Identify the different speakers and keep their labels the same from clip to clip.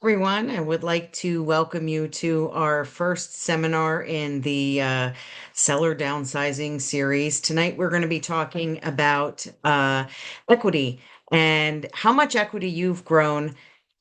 Speaker 1: Everyone, I would like to welcome you to our first seminar in the seller downsizing series. Tonight, we're going to be talking about equity and how much equity you've grown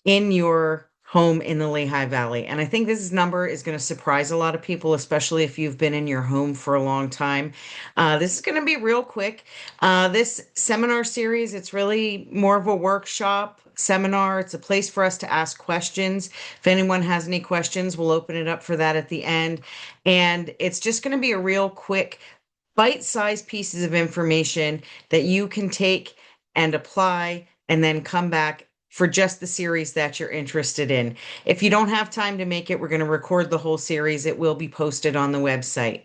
Speaker 1: in your home in the Lehigh Valley. And I think this number is going to surprise a lot of people, especially if you've been in your home for a long time. This is going to be real quick. This seminar series, it's really more of a workshop seminar. It's a place for us to ask questions. If anyone has any questions, we'll open it up for that at the end. And it's just going to be a real quick, bite-sized pieces of information that you can take and apply and then come back for just the series that you're interested in. If you don't have time to make it, we're going to record the whole series. It will be posted on the website.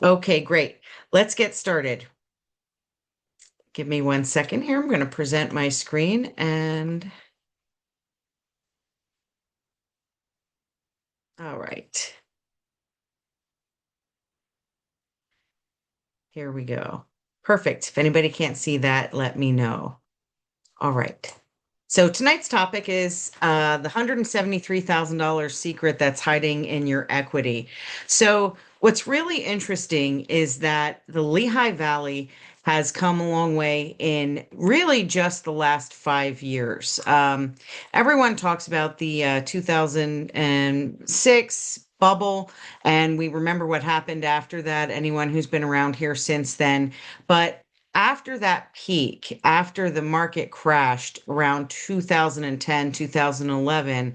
Speaker 1: Okay, great. Let's get started. Give me 1 second here. I'm going to present my screen and all right. Here we go. Perfect. If anybody can't see that, let me know. All right. So tonight's topic is the $173,000 secret that's hiding in your equity. So what's really interesting is that the Lehigh Valley has come a long way in really just the last 5 years. Everyone talks about the 2006 bubble, and we remember what happened after that, anyone who's been around here since then. But after that peak, after the market crashed around 2010, 2011,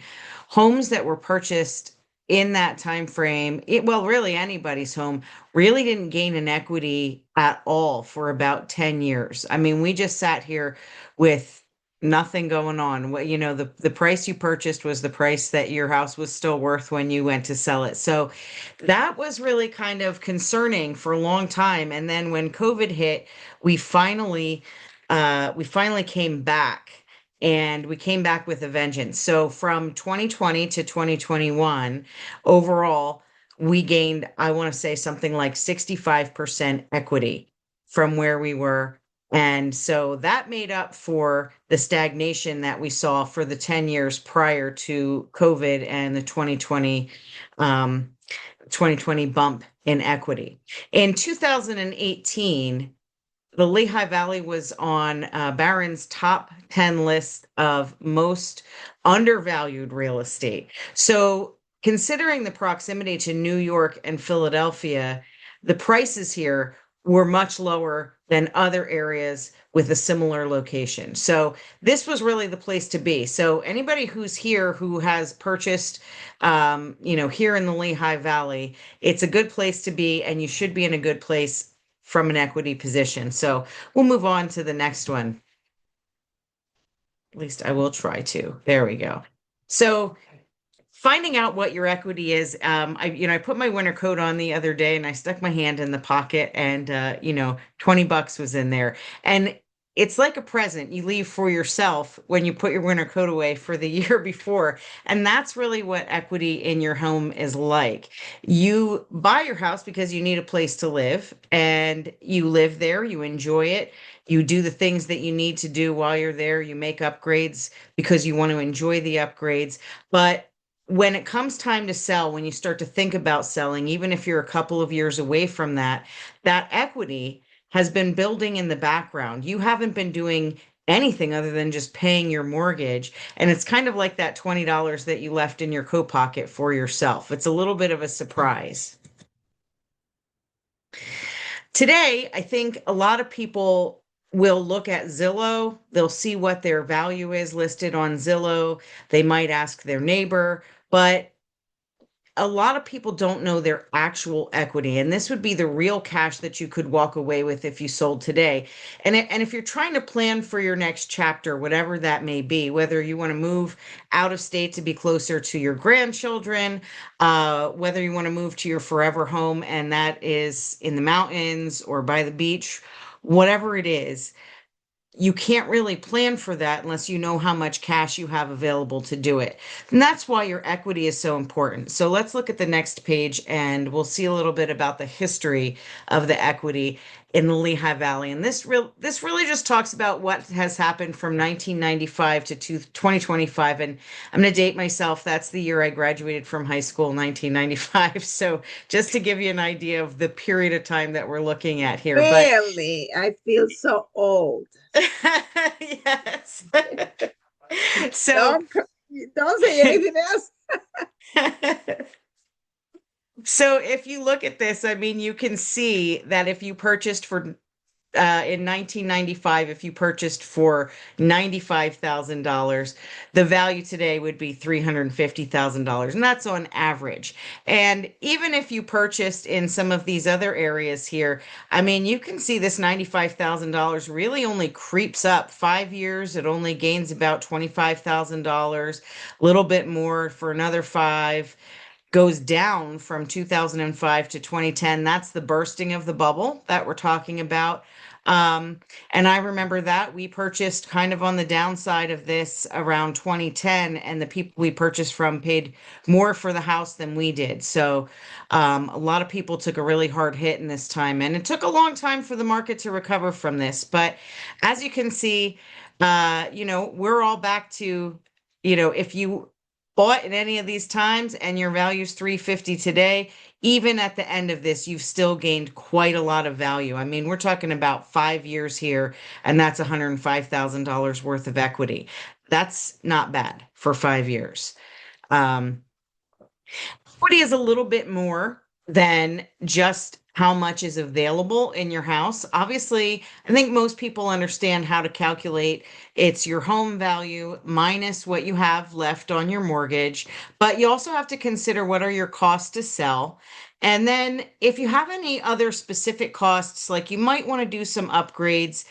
Speaker 1: homes that were purchased in that time frame, well, really anybody's home, really didn't gain an equity at all for about 10 years. I mean, we just sat here with nothing going on. The price you purchased was the price that your house was still worth when you went to sell it. So that was really kind of concerning for a long time. And then when COVID hit, we finally we finally came back, and we came back with a vengeance. So from 2020 to 2021, overall, we gained, I want to say something like 65% equity from where we were. And so that made up for the stagnation that we saw for the 10 years prior to COVID and the 2020 bump in equity. In 2018, the Lehigh Valley was on Barron's top 10 list of most undervalued real estate. So, considering the proximity to New York and Philadelphia, the prices here were much lower than other areas with a similar location. So, this was really the place to be. So, anybody who's here who has purchased, here in the Lehigh Valley, it's a good place to be, and you should be in a good place from an equity position. So we'll move on to the next one. At least I will try to. There we go. So finding out what your equity is, I put my winter coat on the other day and I stuck my hand in the pocket, and 20 bucks was in there. And it's like a present you leave for yourself when you put your winter coat away for the year before. And that's really what equity in your home is like. You buy your house because you need a place to live, and you live there, you enjoy it. You do the things that you need to do while you're there. You make upgrades because you want to enjoy the upgrades. But when it comes time to sell, when you start to think about selling, even if you're a couple of years away from that, that equity has been building in the background. You haven't been doing anything other than just paying your mortgage. And it's kind of like that $20 that you left in your coat pocket for yourself. It's a little bit of a surprise. Today, I think a lot of people will look at Zillow. They'll see what their value is listed on Zillow. They might ask their neighbor, but a lot of people don't know their actual equity, and this would be the real cash that you could walk away with if you sold today. And if you're trying to plan for your next chapter, whatever that may be, whether you want to move out of state to be closer to your grandchildren, whether you want to move to your forever home, and that is in the mountains or by the beach, whatever it is, you can't really plan for that unless you know how much cash you have available to do it. And that's why your equity is so important. So let's look at the next page and we'll see a little bit about the history of the equity. in the Lehigh Valley. And this really just talks about what has happened from 1995 to 2025. And I'm going to date myself. That's the year I graduated from high school, 1995. So just to give you an idea of the period of time that we're looking at here. But
Speaker 2: Really, I feel so old.
Speaker 1: yes. So
Speaker 2: Don't don't say anything else.
Speaker 1: so if you look at this, I mean, you can see that if you purchased for in 1995, if you purchased for $95,000, the value today would be $350,000, and that's on average. And even if you purchased in some of these other areas here, I mean, you can see this $95,000 really only creeps up 5 years. It only gains about $25,000, a little bit more for another five, goes down from 2005 to 2010. That's the bursting of the bubble that we're talking about. And I remember that we purchased kind of on the downside of this around 2010, and the people we purchased from paid more for the house than we did. So a lot of people took a really hard hit in this time, and it took a long time for the market to recover from this. But as you can see, we're all back to, if you bought in any of these times and your value's 350 today, even at the end of this, you've still gained quite a lot of value. I mean, we're talking about 5 years here, and that's $105,000 worth of equity. That's not bad for 5 years. Um, Equity is a little bit more than just how much is available in your house. Obviously, I think most people understand how to calculate. It's your home value minus what you have left on your mortgage, but you also have to consider what are your costs to sell. And then if you have any other specific costs, like you might want to do some upgrades,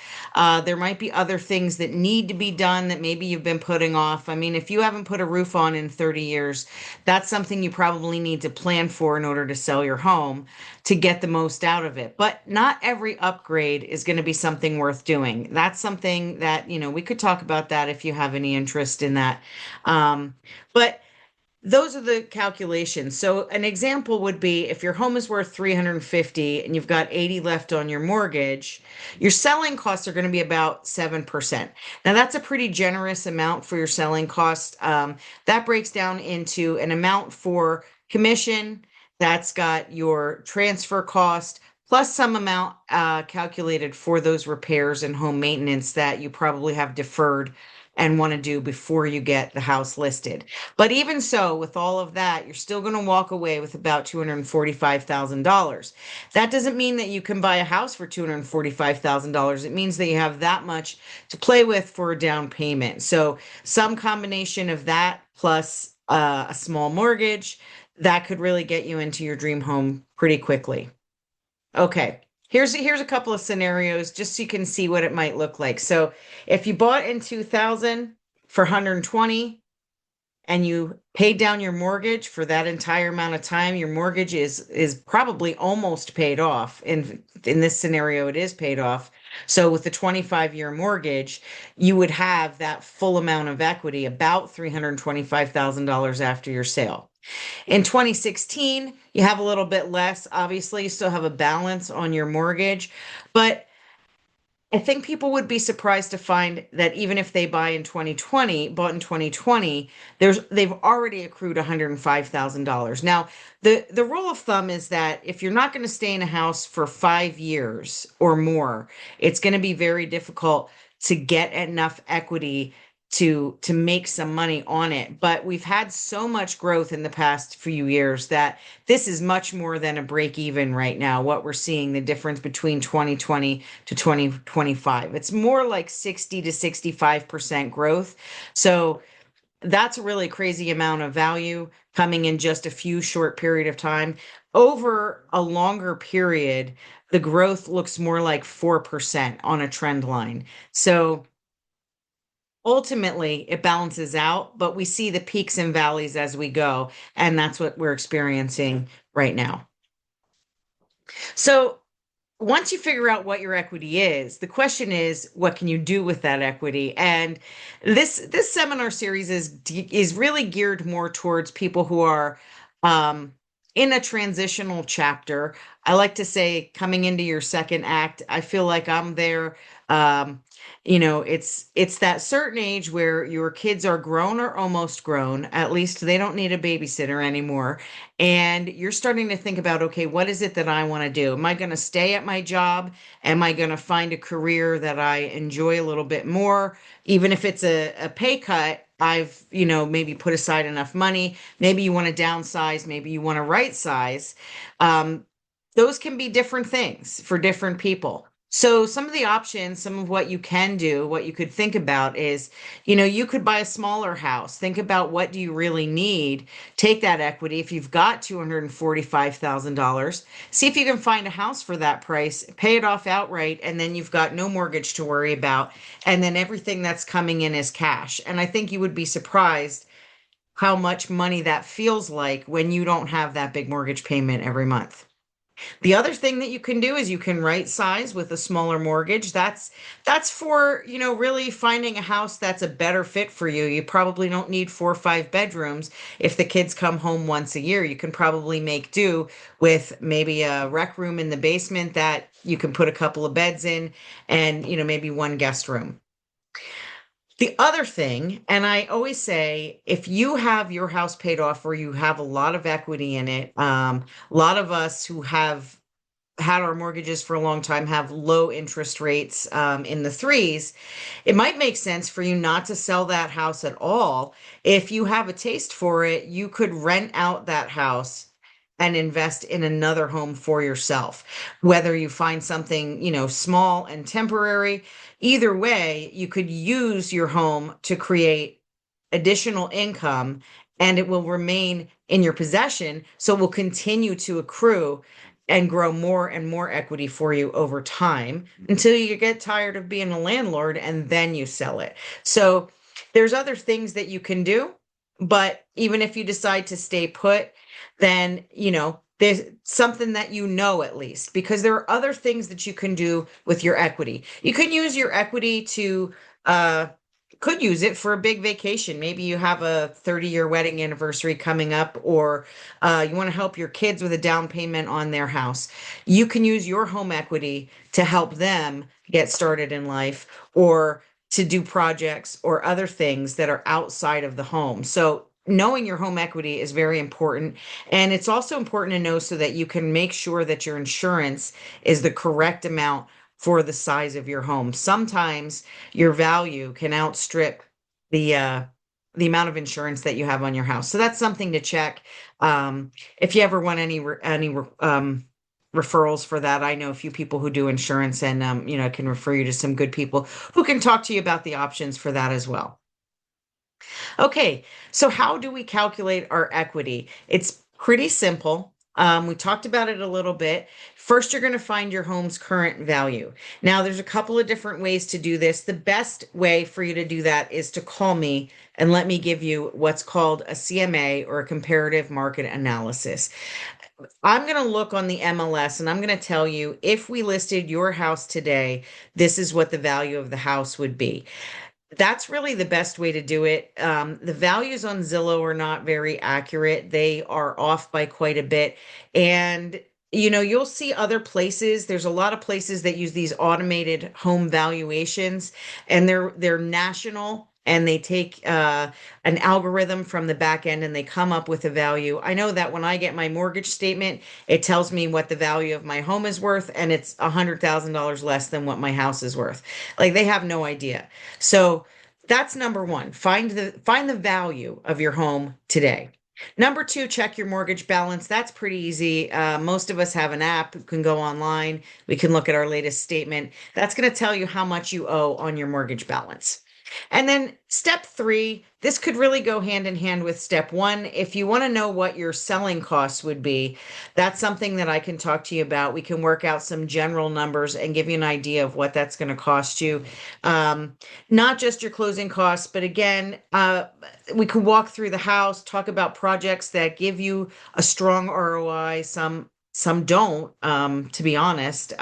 Speaker 1: there might be other things that need to be done that maybe you've been putting off. I mean, if you haven't put a roof on in 30 years, that's something you probably need to plan for in order to sell your home to get the most out of it. But not every upgrade is going to be something worth doing. That's something that, we could talk about that if you have any interest in that. But those are the calculations. So an example would be if your home is worth 350 and you've got 80 left on your mortgage, your selling costs are going to be about 7%. Now that's a pretty generous amount for your selling costs. That breaks down into an amount for commission, that's got your transfer cost, plus some amount calculated for those repairs and home maintenance that you probably have deferred and want to do before you get the house listed. But even so, with all of that, you're still going to walk away with about $245,000. That doesn't mean that you can buy a house for $245,000. It means that you have that much to play with for a down payment. So some combination of that plus a small mortgage, that could really get you into your dream home pretty quickly. Okay. Here's a couple of scenarios just so you can see what it might look like. So if you bought in 2000 for 120 and you paid down your mortgage for that entire amount of time, your mortgage is probably almost paid off. In this scenario, it is paid off. So with the 25-year mortgage, you would have that full amount of equity, about $325,000 after your sale. In 2016, you have a little bit less. Obviously, you still have a balance on your mortgage, but I think people would be surprised to find that even if they bought in 2020, they've already accrued $105,000. Now, the rule of thumb is that if you're not going to stay in a house for 5 years or more, it's going to be very difficult to get enough equity to make some money on it. But we've had so much growth in the past few years that this is much more than a break even right now. What we're seeing, the difference between 2020 to 2025, it's more like 60 to 65% growth. So that's a really crazy amount of value coming in just a few short period of time. Over a longer period, the growth looks more like 4% on a trend line. So ultimately it balances out, but we see the peaks and valleys as we go, and that's what we're experiencing right now. So once you figure out what your equity is, the question is, what can you do with that equity? And this seminar series is really geared more towards people who are in a transitional chapter. I like to say coming into your second act, I feel like I'm there. Um, it's that certain age where your kids are grown or almost grown. At least they don't need a babysitter anymore. And you're starting to think about, okay, what is it that I want to do? Am I going to stay at my job? Am I going to find a career that I enjoy a little bit more? Even if it's a pay cut, I've, maybe put aside enough money. Maybe you want to downsize, maybe you want to right size. Um, those can be different things for different people. So some of the options, some of what you can do, what you could think about is, you could buy a smaller house. Think about what do you really need. Take that equity. If you've got $245,000, see if you can find a house for that price, pay it off outright, and then you've got no mortgage to worry about. And then everything that's coming in is cash. And I think you would be surprised how much money that feels like when you don't have that big mortgage payment every month. The other thing that you can do is you can right size with a smaller mortgage. That's for, really finding a house that's a better fit for you. You probably don't need 4 or 5 bedrooms. If the kids come home once a year, you can probably make do with maybe a rec room in the basement that you can put a couple of beds in and, maybe one guest room. The other thing, and I always say, if you have your house paid off or you have a lot of equity in it, a lot of us who have had our mortgages for a long time have low interest rates in the threes. It might make sense for you not to sell that house at all. If you have a taste for it, you could rent out that house and invest in another home for yourself. Whether you find something, small and temporary, either way, you could use your home to create additional income and it will remain in your possession. So it will continue to accrue and grow more and more equity for you over time until you get tired of being a landlord and then you sell it. So there's other things that you can do, but even if you decide to stay put, then, there's something that at least, because there are other things that you can do with your equity. You can use your equity to uh could use it for a big vacation. Maybe you have a 30-year wedding anniversary coming up, or you want to help your kids with a down payment on their house. You can use your home equity to help them get started in life or to do projects or other things that are outside of the home. So knowing your home equity is very important. And it's also important to know so that you can make sure that your insurance is the correct amount for the size of your home. Sometimes your value can outstrip the uh the amount of insurance that you have on your house. So that's something to check. If you ever want any referrals for that, I know a few people who do insurance and I can refer you to some good people who can talk to you about the options for that as well. Okay, so how do we calculate our equity? It's pretty simple. We talked about it a little bit. First, you're going to find your home's current value. Now, there's a couple of different ways to do this. The best way for you to do that is to call me and let me give you what's called a CMA or a comparative market analysis. I'm going to look on the MLS and I'm going to tell you if we listed your house today, this is what the value of the house would be. That's really the best way to do it. The values on Zillow are not very accurate. They are off by quite a bit. And, you'll see other places. There's a lot of places that use these automated home valuations, and they're national. And they take an algorithm from the back end and they come up with a value. I know that when I get my mortgage statement, it tells me what the value of my home is worth, and it's $100,000 less than what my house is worth. Like they have no idea. So that's number one. Find the value of your home today. Number two, check your mortgage balance. That's pretty easy. Most of us have an app. We can go online. We can look at our latest statement. That's going to tell you how much you owe on your mortgage balance. And then step three, this could really go hand in hand with step one. If you want to know what your selling costs would be, that's something that I can talk to you about. We can work out some general numbers and give you an idea of what that's going to cost you. Not just your closing costs, but again, we could walk through the house, talk about projects that give you a strong ROI. Some don't, to be honest.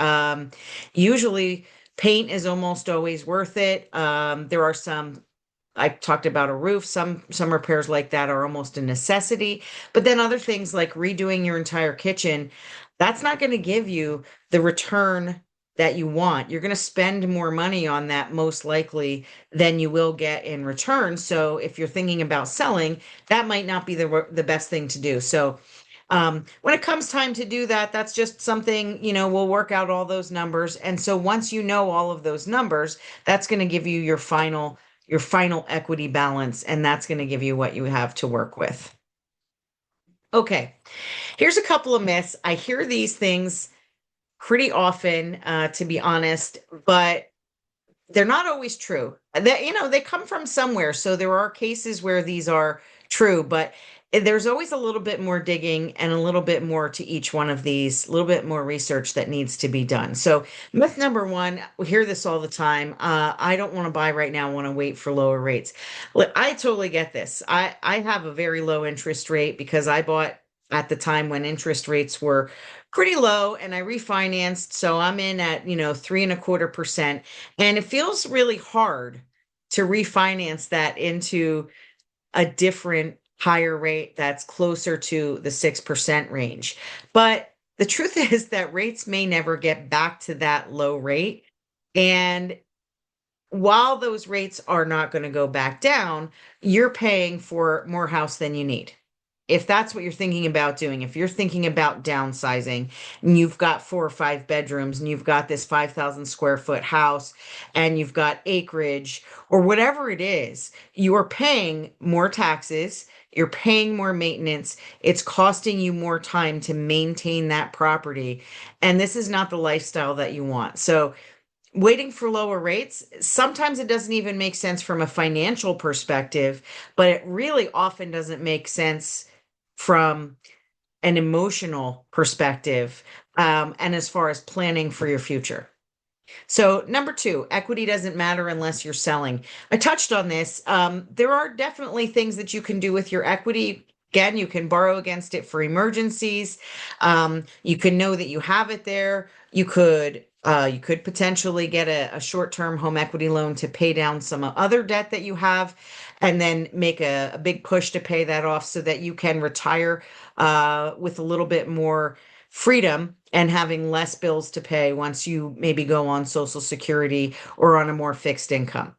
Speaker 1: Usually paint is almost always worth it. There are some I talked about a roof. Some repairs like that are almost a necessity. But then other things like redoing your entire kitchen, that's not going to give you the return that you want. You're going to spend more money on that most likely than you will get in return. So if you're thinking about selling, that might not be the best thing to do. So when it comes time to do that, that's just something, we'll work out all those numbers. And so once you know all of those numbers, that's going to give you your final equity balance, and that's going to give you what you have to work with. Okay, here's a couple of myths. I hear these things pretty often, to be honest, but they're not always true. They come from somewhere. So there are cases where these are true, but there's always a little bit more digging and a little bit more to each one of these, a little bit more research that needs to be done. So myth number one, we hear this all the time. I don't want to buy right now. I want to wait for lower rates. Look, I totally get this. I have a very low interest rate because I bought at the time when interest rates were pretty low and I refinanced. So I'm in at, 3.25%. And it feels really hard to refinance that into a different higher rate that's closer to the 6% range. But the truth is that rates may never get back to that low rate. And while those rates are not going to go back down, you're paying for more house than you need. If that's what you're thinking about doing, if you're thinking about downsizing and you've got 4 or 5 bedrooms and you've got this 5,000 square foot house and you've got acreage or whatever it is, you are paying more taxes, you're paying more maintenance, it's costing you more time to maintain that property. And this is not the lifestyle that you want. So waiting for lower rates, sometimes it doesn't even make sense from a financial perspective, but it really often doesn't make sense from an emotional perspective, and as far as planning for your future. So, number two, equity doesn't matter unless you're selling. I touched on this. There are definitely things that you can do with your equity. Again, you can borrow against it for emergencies. You can know that you have it there. You could potentially get a short-term home equity loan to pay down some other debt that you have, and then make a big push to pay that off so that you can retire with a little bit more freedom and having less bills to pay once you maybe go on Social Security or on a more fixed income.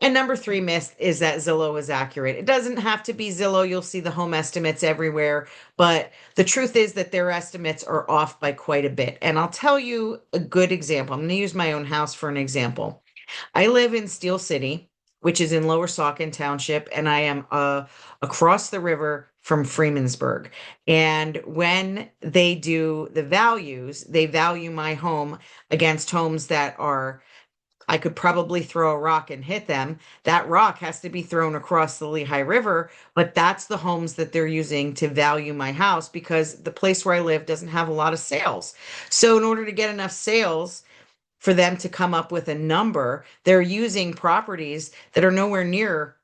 Speaker 1: And number three myth is that Zillow is accurate. It doesn't have to be Zillow. You'll see the home estimates everywhere, but the truth is that their estimates are off by quite a bit. And I'll tell you a good example. I'm going to use my own house for an example. I live in Steel City, which is in Lower Saucon Township, and I am across the river from Freemansburg. And when they do the values, they value my home against homes that are, I could probably throw a rock and hit them. That rock has to be thrown across the Lehigh River, but that's the homes that they're using to value my house because the place where I live doesn't have a lot of sales. So in order to get enough sales, for them to come up with a number, they're using properties that are nowhere near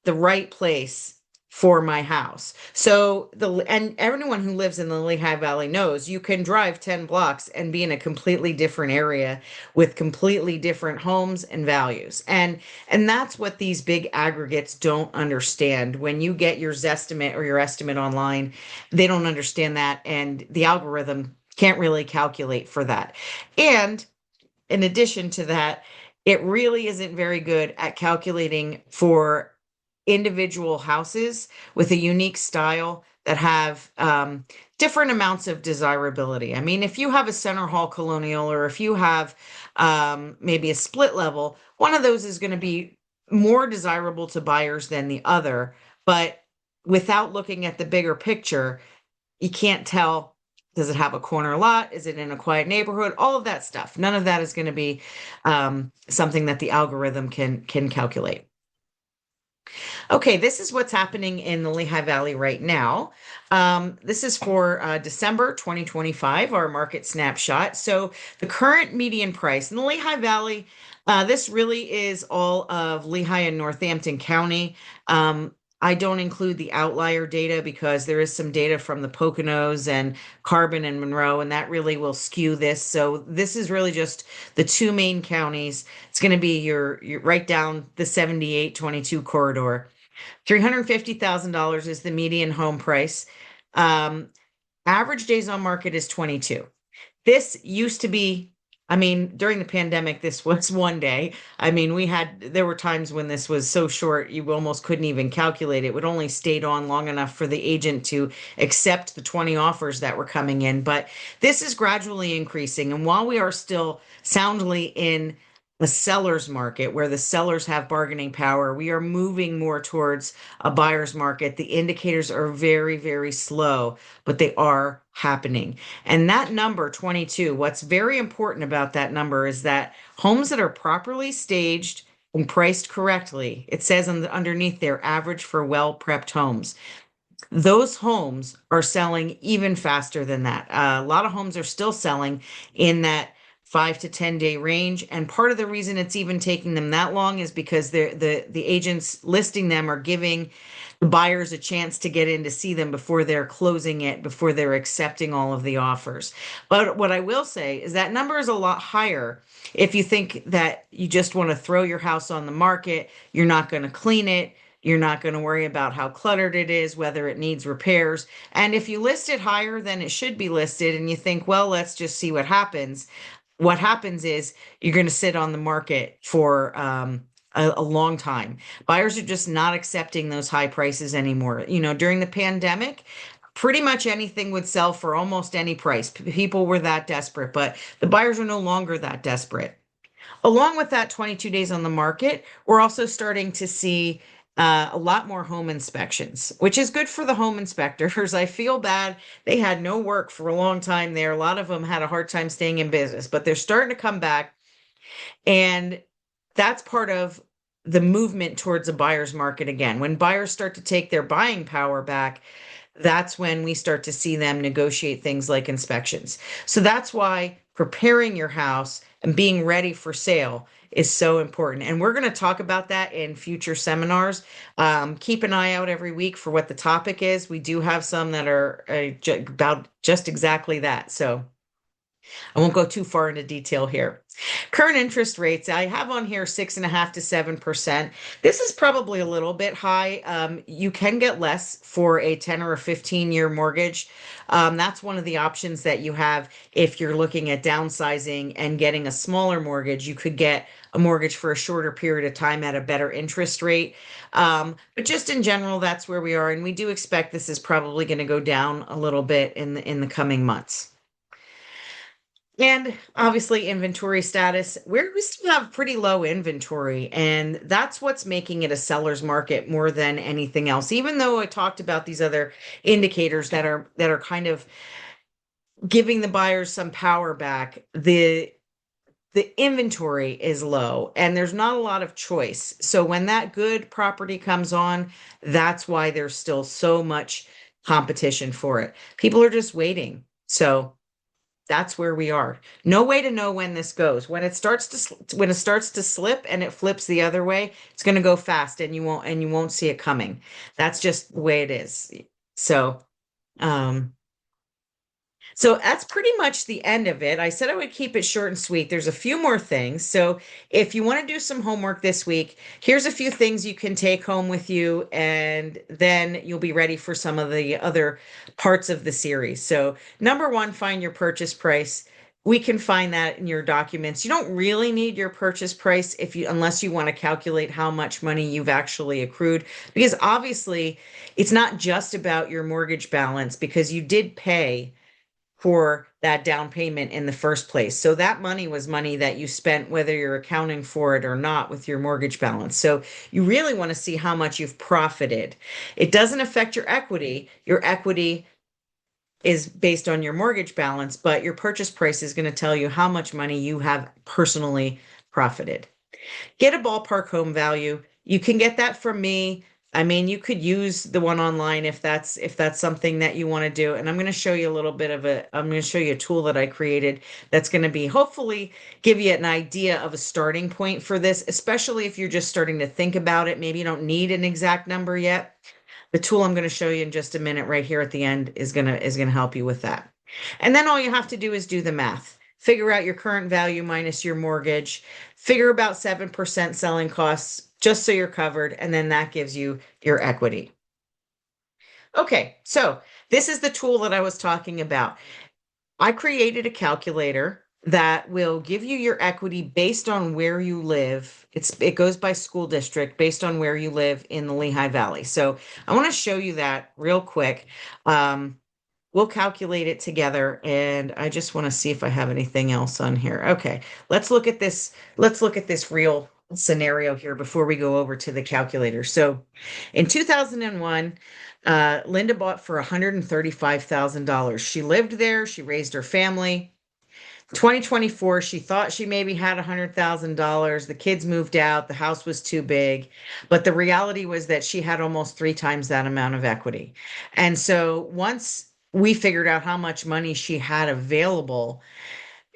Speaker 1: the right place for my house. So and everyone who lives in the Lehigh Valley knows you can drive 10 blocks and be in a completely different area with completely different homes and values. And that's what these big aggregates don't understand. When you get your Zestimate or your estimate online, they don't understand that, and the algorithm can't really calculate for that. And in addition to that, it really isn't very good at calculating for individual houses with a unique style that have different amounts of desirability. I mean, if you have a center hall colonial or if you have maybe a split level, one of those is going to be more desirable to buyers than the other. But without looking at the bigger picture, you can't tell, does it have a corner lot? Is it in a quiet neighborhood? All of that stuff. None of that is going to be something that the algorithm can calculate. Okay, this is what's happening in the Lehigh Valley right now. This is for December 2025, our market snapshot. So the current median price in the Lehigh Valley, this really is all of Lehigh and Northampton County. I don't include the outlier data because there is some data from the Poconos and Carbon and Monroe, and that really will skew this. So this is really just the two main counties. It's going to be your right down the 7822 corridor. $350,000 is the median home price. Um, Average days on market is 22. This used to be, I mean, during the pandemic, this was one day. I mean, there were times when this was so short, you almost couldn't even calculate. It would only stayed on long enough for the agent to accept the 20 offers that were coming in. But this is gradually increasing. And while we are still soundly in the seller's market where the sellers have bargaining power, we are moving more towards a buyer's market. The indicators are very, very slow, but they are happening. And that number 22, what's very important about that number is that homes that are properly staged and priced correctly, it says underneath there, average for well-prepped homes. Those homes are selling even faster than that. A lot of homes are still selling in that 5 to 10 day range. And part of the reason it's even taking them that long is because the agents listing them are giving the buyers a chance to get in to see them before they're closing it, before they're accepting all of the offers. But what I will say is that number is a lot higher if you think that you just want to throw your house on the market, you're not going to clean it. You're not going to worry about how cluttered it is, whether it needs repairs. And if you list it higher than it should be listed and you think, well, let's just see what happens is you're going to sit on the market for a long time. Buyers are just not accepting those high prices anymore. You know, during the pandemic, pretty much anything would sell for almost any price. People were that desperate, but the buyers are no longer that desperate. Along with that 22 days on the market, we're also starting to see a lot more home inspections, which is good for the home inspectors. I feel bad. They had no work for a long time there. A lot of them had a hard time staying in business, but they're starting to come back. And that's part of the movement towards a buyer's market again. When buyers start to take their buying power back, that's when we start to see them negotiate things like inspections. So that's why preparing your house and being ready for sale is so important. And we're going to talk about that in future seminars. Keep an eye out every week for what the topic is. We do have some that are about just exactly that. So I won't go too far into detail here. Current interest rates, I have on here 6.5 to 7%. This is probably a little bit high. You can get less for a 10 or a 15-year mortgage. That's one of the options that you have if you're looking at downsizing and getting a smaller mortgage. You could get a mortgage for a shorter period of time at a better interest rate. But just in general, that's where we are. And we do expect this is probably going to go down a little bit in the coming months. And obviously, inventory status. We still have pretty low inventory, and that's what's making it a seller's market more than anything else. Even though I talked about these other indicators that are kind of giving the buyers some power back, the inventory is low and there's not a lot of choice. So when that good property comes on, that's why there's still so much competition for it. People are just waiting. So that's where we are. No way to know when this goes. When it starts to slip and it flips the other way, it's going to go fast and you won't see it coming. That's just the way it is. So, um, so that's pretty much the end of it. I said I would keep it short and sweet. There's a few more things. So if you want to do some homework this week, here's a few things you can take home with you, and then you'll be ready for some of the other parts of the series. So number one, find your purchase price. We can find that in your documents. You don't really need your purchase price unless you want to calculate how much money you've actually accrued, because obviously it's not just about your mortgage balance, because you did pay for that down payment in the first place. So that money was money that you spent, whether you're accounting for it or not, with your mortgage balance. So you really want to see how much you've profited. It doesn't affect your equity. Your equity is based on your mortgage balance, but your purchase price is going to tell you how much money you have personally profited. Get a ballpark home value. You can get that from me. I mean, you could use the one online if that's something that you want to do. And I'm going to show you a little bit of I'm going to show you a tool that I created that's going to be hopefully give you an idea of a starting point for this, especially if you're just starting to think about it. Maybe you don't need an exact number yet. The tool I'm going to show you in just a minute right here at the end is going to help you with that. And then all you have to do is do the math. Figure out your current value minus your mortgage. Figure about 7% selling costs just so you're covered, and then that gives you your equity. Okay, so this is the tool that I was talking about. I created a calculator that will give you your equity based on where you live. It goes by school district based on where you live in the Lehigh Valley. So I want to show you that real quick. We'll calculate it together, and I just want to see if I have anything else on here. Okay, let's look at this. Let's look at this real scenario here before we go over to the calculator. So in 2001, Linda bought for $135,000. She lived there, she raised her family. 2024, she thought she maybe had $100,000. The kids moved out, the house was too big, but the reality was that she had almost three times that amount of equity. And so once we figured out how much money she had available,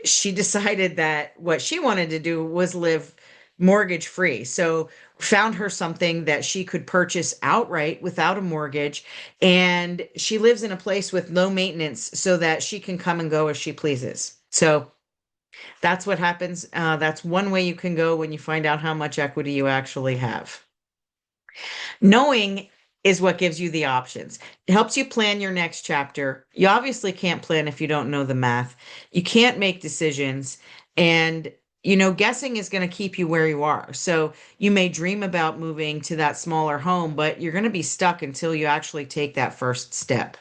Speaker 1: she decided that what she wanted to do was live mortgage free. So found her something that she could purchase outright without a mortgage, and she lives in a place with low maintenance so that she can come and go as she pleases. So that's what happens. That's one way you can go when you find out how much equity you actually have. Knowing is what gives you the options. It helps you plan your next chapter. You obviously can't plan if you don't know the math. You can't make decisions. And, guessing is going to keep you where you are. So you may dream about moving to that smaller home, but you're going to be stuck until you actually take that first step.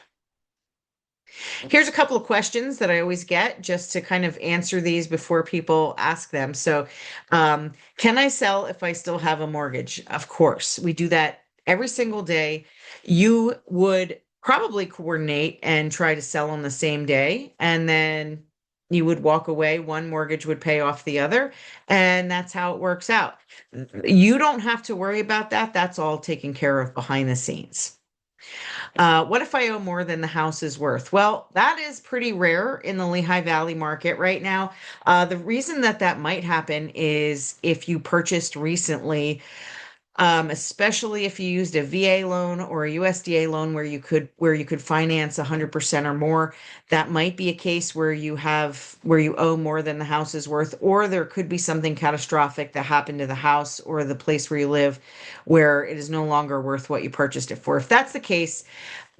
Speaker 1: Here's a couple of questions that I always get just to kind of answer these before people ask them. So, can I sell if I still have a mortgage? Of course, we do that every single day. You would probably coordinate and try to sell on the same day, and then you would walk away. One mortgage would pay off the other, and that's how it works out. You don't have to worry about that. That's all taken care of behind the scenes. What if I owe more than the house is worth? Well, that is pretty rare in the Lehigh Valley market right now. The reason that that might happen is if you purchased recently, especially if you used a VA loan or a USDA loan where you could finance 100% or more. That might be a case where you owe more than the house is worth, or there could be something catastrophic that happened to the house or the place where you live where it is no longer worth what you purchased it for. If that's the case,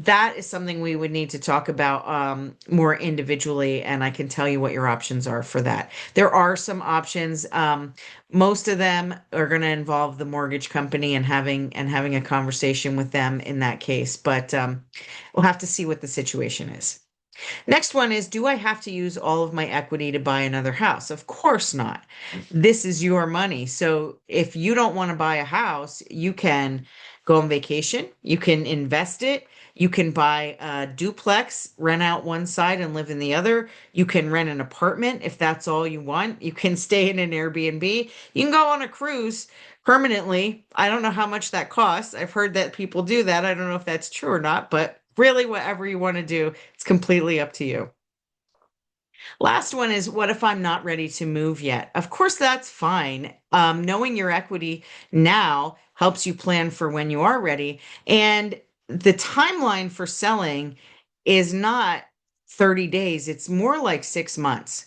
Speaker 1: that is something we would need to talk about more individually, and I can tell you what your options are for that. There are some options. Most of them are going to involve the mortgage company and having a conversation with them in that case, but we'll have to see what the situation is. Next one is, do I have to use all of my equity to buy another house? Of course not. This is your money. So if you don't want to buy a house, you can go on vacation, you can invest it, you can buy a duplex, rent out one side and live in the other. You can rent an apartment if that's all you want. You can stay in an Airbnb. You can go on a cruise permanently. I don't know how much that costs. I've heard that people do that. I don't know if that's true or not, but really, whatever you want to do, it's completely up to you. Last one is, what if I'm not ready to move yet? Of course, that's fine. Knowing your equity now helps you plan for when you are ready. And the timeline for selling is not 30 days, it's more like 6 months.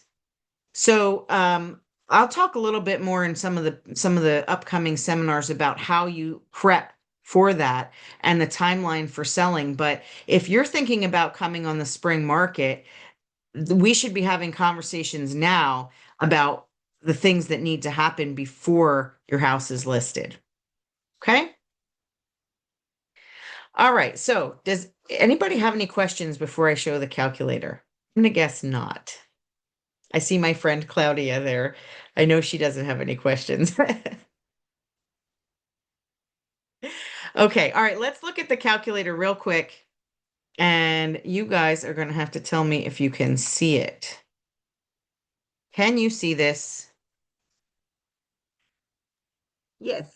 Speaker 1: So I'll talk a little bit more in some of the upcoming seminars about how you prep for that and the timeline for selling. But if you're thinking about coming on the spring market, we should be having conversations now about the things that need to happen before your house is listed. Okay? All right. So does anybody have any questions before I show the calculator? I'm gonna guess not. I see my friend Claudia there. I know she doesn't have any questions. Okay, all right, let's look at the calculator real quick. And you guys are going to have to tell me if you can see it. Can you see this?
Speaker 2: Yes.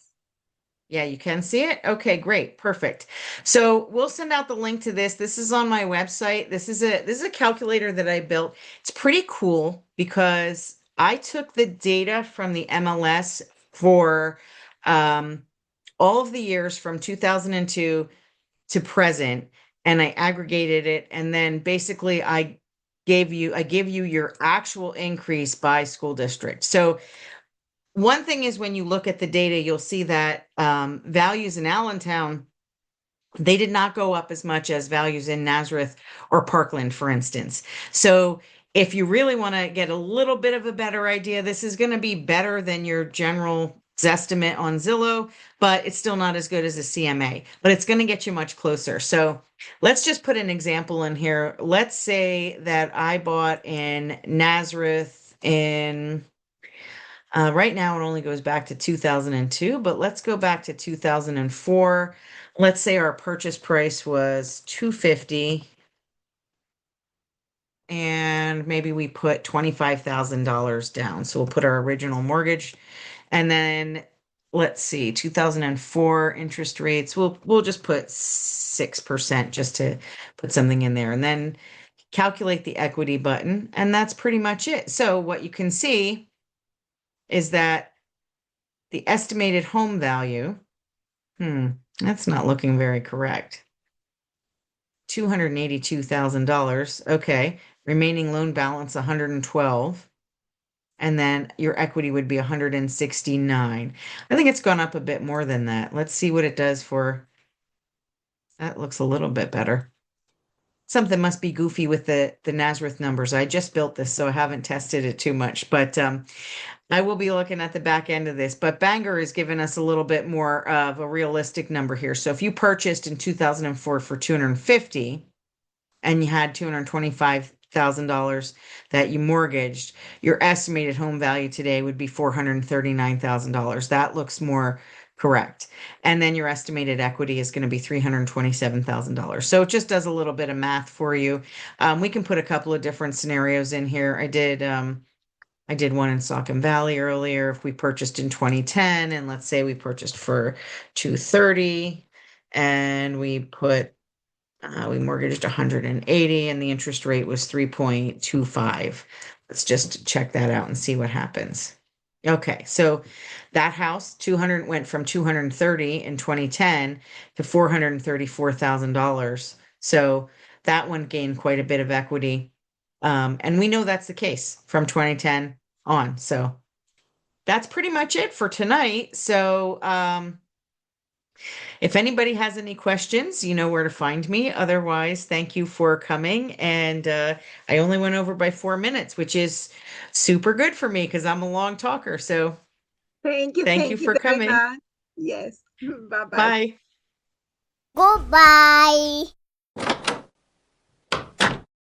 Speaker 1: Yeah, you can see it. Okay, great. Perfect. So we'll send out the link to this. This is on my website. This is a calculator that I built. It's pretty cool because I took the data from the MLS for um, all of the years from 2002 to present, and I aggregated it, and then basically I give you your actual increase by school district. So one thing is when you look at the data, you'll see that values in Allentown, they did not go up as much as values in Nazareth or Parkland, for instance. So if you really want to get a little bit of a better idea, this is going to be better than your general estimate on Zillow, but it's still not as good as a CMA, but it's going to get you much closer. So let's just put an example in here. Let's say that I bought in Nazareth in right now, it only goes back to 2002, but let's go back to 2004. Let's say our purchase price was 250 and maybe we put $25,000 down. So we'll put our original mortgage and then let's see, 2004 interest rates. We'll just put 6% just to put something in there and then calculate the equity button and that's pretty much it. So what you can see is that the estimated home value, that's not looking very correct. $282,000. Okay. Remaining loan balance 112. And then your equity would be 169. I think it's gone up a bit more than that. Let's see what it does for that looks a little bit better. Something must be goofy with the Nazareth numbers. I just built this, so I haven't tested it too much, but I will be looking at the back end of this, but Bangor is giving us a little bit more of a realistic number here. So if you purchased in 2004 for 250 and you had $225,000 that you mortgaged, your estimated home value today would be $439,000. That looks more correct. And then your estimated equity is going to be $327,000. So it just does a little bit of math for you. We can put a couple of different scenarios in here. I did one in Saucon Valley earlier. If we purchased in 2010, and let's say we purchased for 230, and we mortgaged 180, and the interest rate was 3.25. Let's just check that out and see what happens. Okay, so that house 200 went from 230 in 2010 to $434,000. So that one gained quite a bit of equity. And we know that's the case from 2010 on. So that's pretty much it for tonight. So if anybody has any questions, you know where to find me. Otherwise, thank you for coming. And I only went over by 4 minutes, which is super good for me because I'm a long talker. So thank you
Speaker 2: Thank you
Speaker 1: for
Speaker 2: very
Speaker 1: coming.
Speaker 2: much. Yes. Bye bye.
Speaker 1: Bye.
Speaker 3: Goodbye.